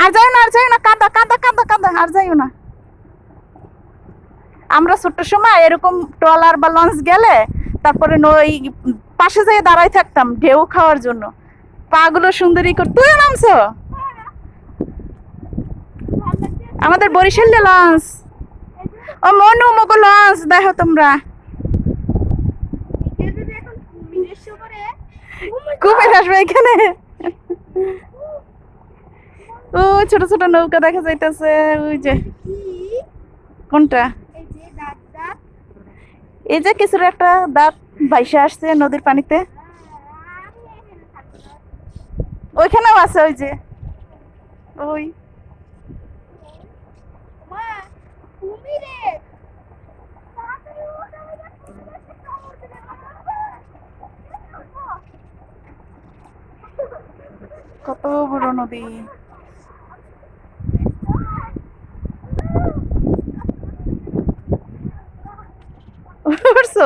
আর যাইও না, আর যাইও না, কাদা কাদা কাদা কাদা, আর যাইও না। আমরা ছোট্ট সময় এরকম ট্রলার বা লঞ্চ গেলে তারপরে নই পাশে যেয়ে দাঁড়াই থাকতাম ঢেউ খাওয়ার জন্য, পা গুলো সুন্দরী করে। তুইও নামছো? আমাদের বরিশালে লঞ্চ, ও মনু মগো লঞ্চ দেখো তোমরা। কুমির আসবে এখানে। ও ছোট ছোট নৌকা দেখা যাইতেছে, ওই যে কোনটা, এই যে কিছুর একটা দাঁত ভাইসা আসছে নদীর পানিতে, ওইখানেও আছে ওই যে, ওই কত বড় নদী। উঠছো?